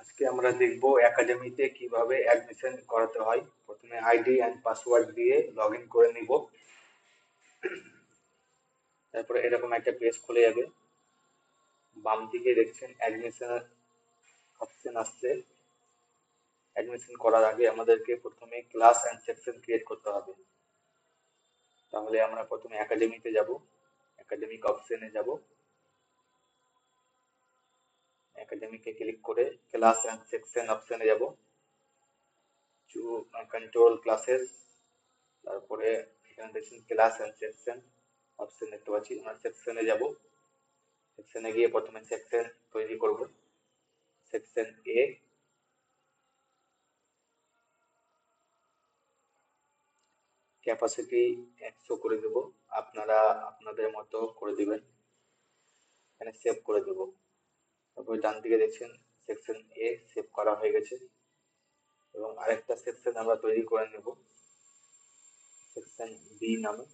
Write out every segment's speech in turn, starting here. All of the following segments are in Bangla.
আজকে আমরা দেখব একাডেমিতে কিভাবে অ্যাডমিশন করাতে হয়। প্রথমে আইডি এন্ড পাসওয়ার্ড দিয়ে লগইন করে নিব। তারপরে এরকম একটা পেজ খুলে যাবে। বাম দিকে দেখছেন অ্যাডমিশন অপশন আসছে। অ্যাডমিশন করার আগে আমাদেরকে প্রথমে ক্লাস এন্ড সেকশন ক্রিয়েট করতে হবে। তাহলে আমরা প্রথমে একাডেমিতে যাব, একাডেমিক অপশনে যাব, একাডেমিকে ক্লিক করে ক্লাস এন্ড সেকশন অপশনে যাব, কন্ট্রোল ক্লাসেস, তারপরে এখানে দেখছেন ক্লাস এন্ড সেকশন অপশন দেখতে পাচ্ছি। আমরা সেকশনে যাব, সেকশনে গিয়ে প্রথমে সেকশন তৈরি করব। সেকশন এ, ক্যাপাসিটি 100 করে দেব, আপনারা আপনাদের মতো করে দিবেন। এখানে সেভ করে দেব। তারপর ডান দিকে দেখছেন সেকশন এ সেভ করা হয়ে গেছে এবং আরেকটা সেকশন আমরা তৈরি করে নেব সেকশন বি নামে।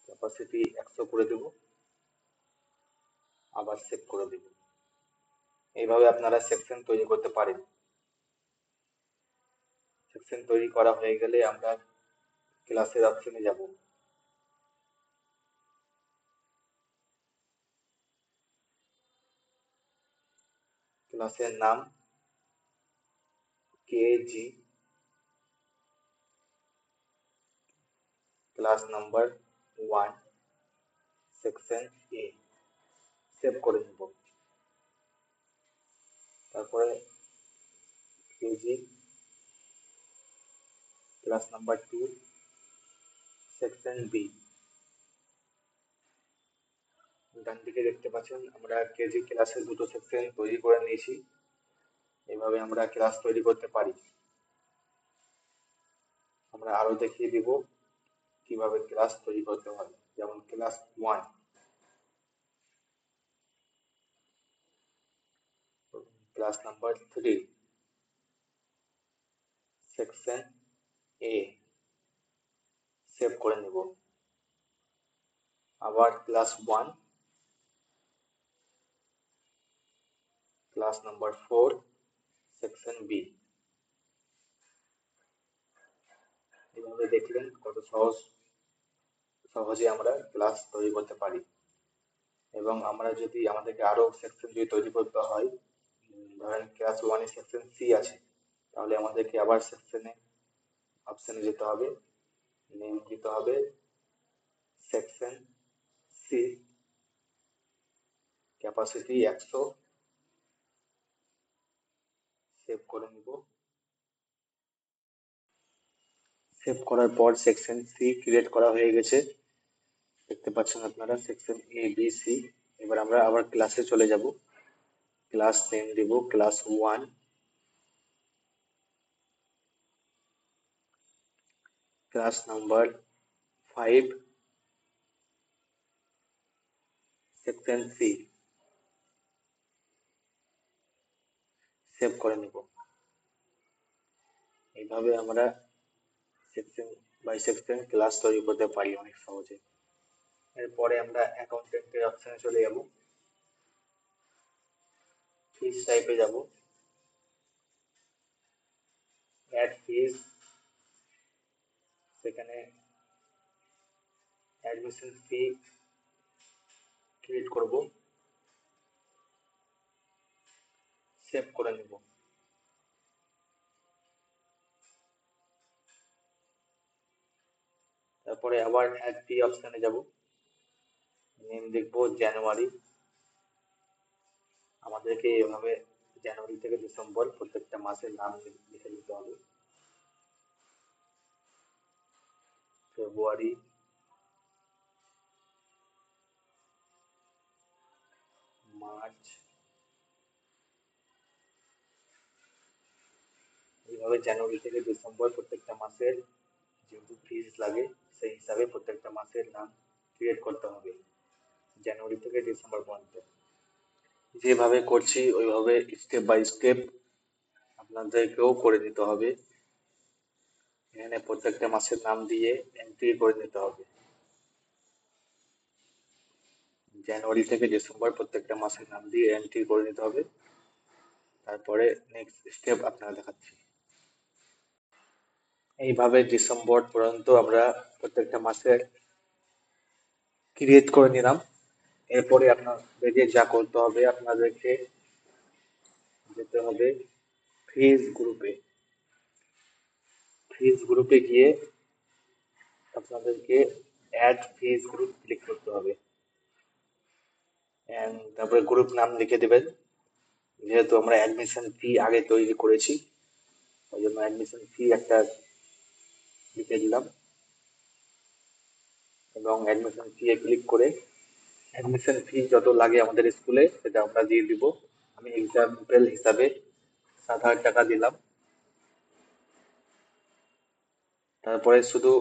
ক্যাপাসিটি 100 করে দেব, আবার সেভ করে দেব। এইভাবে আপনারা সেকশন তৈরি করতে পারেন। সেকশন তৈরি করা হয়ে গেলে আমরা ক্লাসের অপশনে যাব। ক্লাসের নাম KG, class number 1, section A, save করে নেব। তারপরে KG, class number 2, section B. ডান দিকে দেখতে পাচ্ছেন আমরা কেজি ক্লাসের দুটো সেকশন তৈরি করে নিয়েছি। এভাবে আমরা ক্লাস তৈরি করতে পারি। আমরা আরো দেখিয়ে দিব কিভাবে ক্লাস তৈরি করতে হয়। যেমন class 1, class number 3, section A, save করে নেব। আবার class 1, class number 4, section B. এভাবে দেখলেন কত সহজে আমরা ক্লাস তৈরি করতে পারি। এবং আমরা যদি আমাদেরকে আরো সেকশন যদি তৈরি করতে হয়, ধরেন ক্লাস 1 এ সেকশন সি আছে, তাহলে আমাদেরকে আবার অপশনে যেতে হবে, নেম দিতে হবে সেকশন সি, ক্যাপাসিটি 100, সেভ করে নিব। সেভ করার পর সেকশন সি ক্রিয়েট করা হয়ে গেছে, দেখতে পাচ্ছেন আপনারা সেকশন এ বি সি। এবার আমরা আবার ক্লাসে চলে যাব। ক্লাস নেম দিব class 1, class number 5, section C, save করে নিব। এইভাবে আমরা সেকশন বাই সেকশন ক্লাস তৈরি করতে পারি অনেক সহজে। এরপরে আমরা অ্যাকাউন্টেন্টের অপশনে চলে যাব, ফিস টাইপে যাব, অ্যাড ফিস, সেখানে অ্যাডমিশন ফি ক্রিয়েট করব, সেভ করে নেব। তারপরে আবার অ্যাড ফি অপশনে যাব, নেম লিখবো জানুয়ারি। আমাদেরকে এভাবে জানুয়ারি থেকে ডিসেম্বর প্রত্যেকটা মাসের নাম লিখে দিতে হবে। ফেব্রুয়ারি, মার্চ, এইভাবে জানুয়ারি থেকে ডিসেম্বর প্রত্যেকটা মাসের যেহেতু ফিস লাগে সেই হিসাবে প্রত্যেকটা মাসের নাম ক্রিয়েট করতে হবে জানুয়ারি থেকে ডিসেম্বর পর্যন্ত। যেভাবে করছি ওইভাবে স্টেপ বাই স্টেপ আপনাদেরকেও করে নিতে হবে। এখানে প্রত্যেকটা মাসের নাম দিয়ে এন্ট্রি করে নিতে হবে। জানুয়ারি থেকে ডিসেম্বর প্রত্যেকটা মাসের নাম দিয়ে এন্ট্রি করে নিতে হবে। তারপরে নেক্সট স্টেপ আপনারা দেখাচ্ছি। এইভাবে ডিসেম্বর পর্যন্ত আমরা প্রত্যেকটা মাসের ক্রিয়েট করে নিলাম। এরপরে আপনাদেরকে যা করতে হবে, আপনাদেরকে যেতে হবে ফ্রিজ গ্রুপে। ফ্রিজ গ্রুপে গিয়ে আপনাদেরকে অ্যাড ফ্রিজ গ্রুপ ক্লিক করতে হবে। তারপরে গ্রুপ নাম লিখে দেবেন। যেহেতু আমরা অ্যাডমিশন ফি আগে তৈরি করেছি, ওই জন্য অ্যাডমিশন ফি একটা লিখে দিলাম এবং অ্যাডমিশন ফি এ ক্লিক করে অ্যাডমিশন ফি যত লাগে আমাদের স্কুলে সেটা আমরা দিয়ে দিব। আমি এক্সাম্পল হিসাবে 7,000 টাকা দিলাম। তারপরে শুধু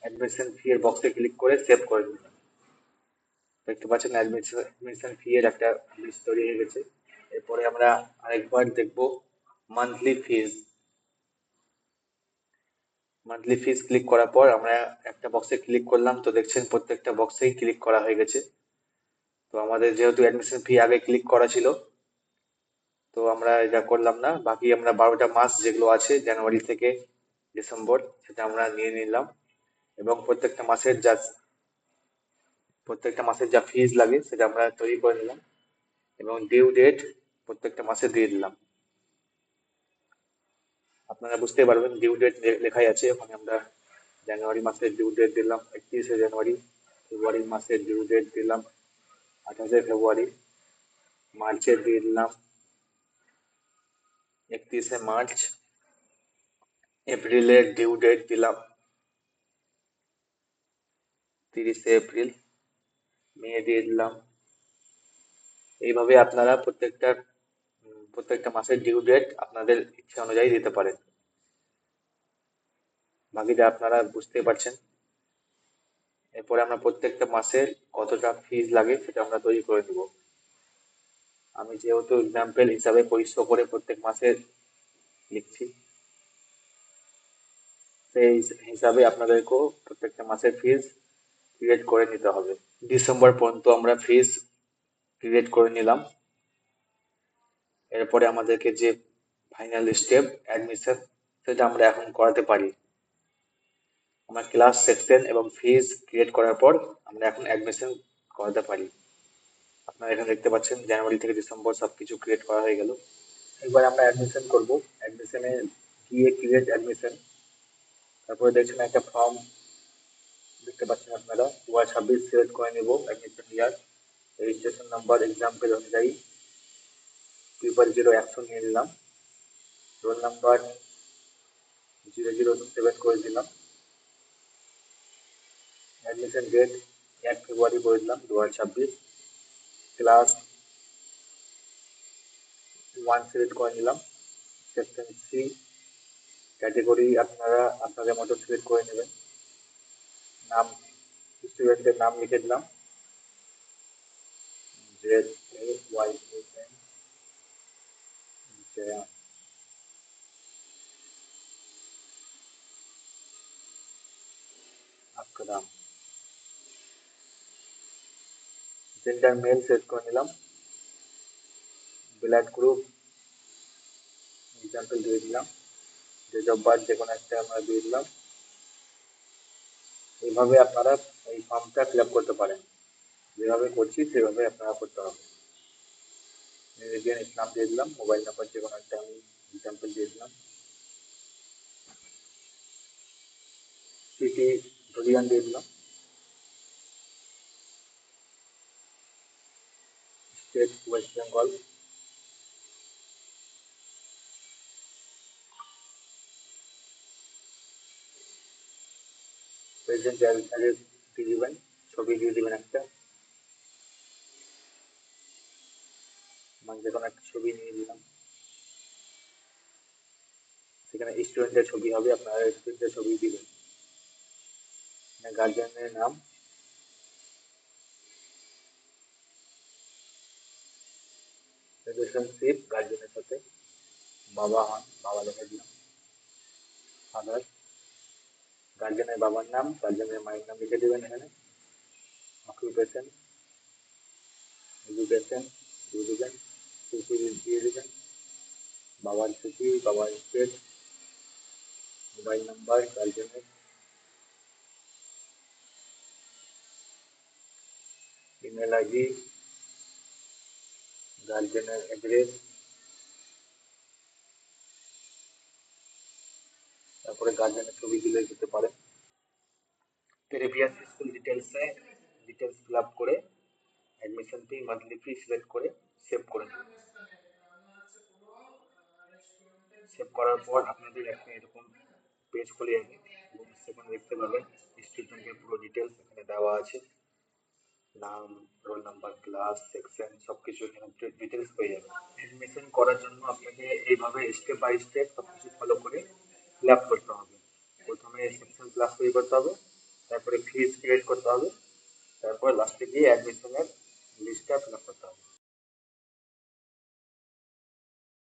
অ্যাডমিশন ফি এর বক্সে ক্লিক করে সেভ করে দিলাম। দেখতে পাচ্ছেন অ্যাডমিশন ফি এর একটা লিস্ট তৈরি হয়ে গেছে। এরপরে আমরা আরেকবার দেখব monthly fees. Monthly fees click করার পর আমরা একটা বক্সে ক্লিক করলাম, তো দেখছেন প্রত্যেকটা বক্সেই ক্লিক করা হয়ে গেছে। তো আমাদের যেহেতু অ্যাডমিশন ফি আগে ক্লিক করা ছিল, তো আমরা এটা করলাম না। বাকি আমরা 12টা মাস যেগুলো আছে জানুয়ারি থেকে ডিসেম্বর, সেটা আমরা নিয়ে নিলাম এবং প্রত্যেকটা মাসের যা ফিজ লাগে সেটা আমরা তৈরি করে নিলাম এবং ডিউ ডেট প্রত্যেকটা মাসে দিয়ে দিলাম। আপনারা বুঝতে পারবেন ডিউ ডেট লেখাই আছে। ওখানে আমরা জানুয়ারি মাসের ডিউ ডেট দিলাম 31শে জানুয়ারি, ফেব্রুয়ারি মাসের ডিউ ডেট দিলাম 28শে ফেব্রুয়ারি, মার্চের দিয়ে দিলাম 31শে মার্চ, এপ্রিলের ডিউ ডেট দিলাম 30শে এপ্রিল, মে দিয়ে দিলাম। এইভাবে আপনারা প্রত্যেকটা মাসের ডিউ ডেট আপনাদের ইচ্ছা অনুযায়ী দিতে পারেন। বাকিটা আপনারা বুঝতেই পারছেন। এরপরে আমরা প্রত্যেকটা মাসের কতটা ফিজ লাগে সেটা আমরা তৈরি করে নেব। আমি যেহেতু এক্সাম্পল হিসাবে 2500 করে প্রত্যেক মাসের লিখছি, সেই হিসাবে আপনাদেরকেও প্রত্যেকটা মাসের ফিজ ক্রিয়েট করে নিতে হবে। ডিসেম্বর পর্যন্ত আমরা ফিজ ক্রিয়েট করে নিলাম। এরপরে আমাদেরকে যে ফাইনাল স্টেপ অ্যাডমিশন, সেটা আমরা এখন করাতে পারি। আমরা ক্লাস সেকশন এবং ফিজ ক্রিয়েট করার পর আমরা এখন অ্যাডমিশন করাতে পারি। আপনারা এখানে দেখতে পাচ্ছেন জানুয়ারি থেকে ডিসেম্বর সবকিছু ক্রিয়েট করা হয়ে গেল। এবার আমরা অ্যাডমিশন করব। অ্যাডমিশনে গিয়ে ক্রিয়েট অ্যাডমিশন, তারপরে দেখছেন একটা ফর্ম দেখতে পাচ্ছেন আপনারা 2026 সিলেক্ট করে নেব। অ্যাডমিশন ইয়ার, রেজিস্ট্রেশন নাম্বার এক্সাম্পল অনুযায়ী 00100 নিয়ে নিলাম, রোল নাম্বার 007 করে দিলাম, অ্যাডমিশন ডেট 1 ফেব্রুয়ারি করে দিলাম 2026, ক্লাস 1 সিলেক্ট করে নিলাম, সেকশন সি, ক্যাটেগরি আপনারা আপনাদের মতো সিলেক্ট করে নেবেন, নাম স্টুডেন্টের নাম লিখে দিলাম ZAYAN, জয়া আকরাম, জেন্ডার মেল সেট করে নিলাম, ব্লাড গ্রুপ এক্সাম্পল দিয়ে দিলাম, ডেট অফ বার্থ যে কোনো একটা আমরা দিয়ে দিলাম। এইভাবে আপনারা এই ফর্মটা ফিল আপ করতে পারেন। যেভাবে করছি সেভাবে আপনারা করতে হবে। রিলিজিয়ান ইসলাম দিয়ে দিলাম, মোবাইল নাম্বার যে কোনো একটা আমি এক্সাম্পল দিয়ে দিলাম, সিটি ধরিয়ান দিয়ে দিলাম, state West Bengal, present address দিয়ে দিবেন, ছবি দিয়ে দিবেন একটা, মানে যে কোনো একটা ছবি নিয়ে দিলাম। সেখানে স্টুডেন্টের ছবি হবে, আপনারা স্টুডেন্টের ছবি দিবেন। গার্জিয়ানের নাম, রিলেশনশিপ গার্জিয়ানের সাথে, বাবা হন বাবা লিখে দিলাম, ফাদার, গার্জিয়ানের বাবার নাম, গার্জিয়ানের মায়ের নাম লিখে দিবেন এখানে, অকুপেশন, এডুকেশন দিয়ে দেবেন, সিটি দিয়ে দেবেন, বাবার সিটি, বাবার স্টেট, মোবাইল নাম্বার গার্জেনের, ইমেল আইডি, গার্জেনের অ্যাড্রেস, তারপরে গার্জেনের ছবি দিলে দিতে পারেন। প্রিভিয়াস স্কুল ডিটেলসে ডিটেলস ফিল আপ করে অ্যাডমিশন ফি, মান্থলি ফি সিলেক্ট করে সেভ করে দেবেন। সেভ করার পর আপনাদের একটা এরকম পেজ খুলে যাবে এবং সেখানে দেখতে পাবেন স্টুডেন্টের পুরো ডিটেলস এখানে দেওয়া আছে, নাম, রোল নাম্বার, ক্লাস, সেকশন সবকিছু এখানে ডিটেলস পেয়ে যাবেন। অ্যাডমিশন করার জন্য আপনাকে এইভাবে স্টেপ বাই স্টেপ সবকিছু ফলো করে ফিল আপ করতে হবে। প্রথমে সেকশন ক্লাস তৈরি করতে হবে, তারপরে ফিজ ক্রিয়েট করতে হবে, তারপর লাস্টে গিয়ে অ্যাডমিশনের লিস্টটা ফিল আপ করতে হবে।